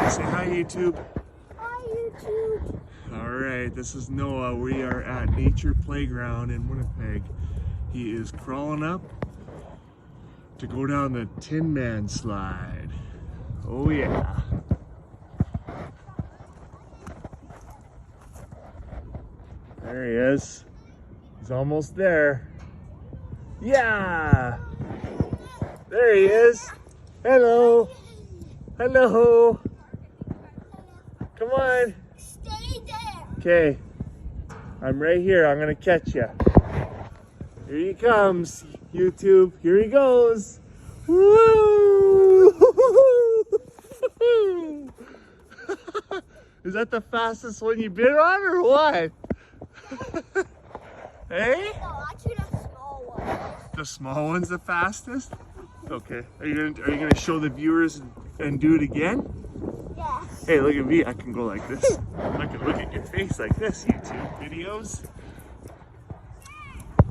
Say hi, YouTube. Hi, YouTube. All right, this is Noah. We are at Nature Playground in Winnipeg. He is crawling up to go down the Tin Man slide. Oh yeah. There he is. He's almost there. Yeah! There he is. Hello. Hello. Come on. Stay there. Okay. I'm right here. I'm going to catch you. Here he comes, YouTube. Here he goes. Woo! Is that the fastest one you've been on or what? Hey? No, actually the small one. The small one's the fastest? Okay. Are you gonna show the viewers and do it again? Yes. Hey, look at me. I can go like this. I can look at your face like this, YouTube videos.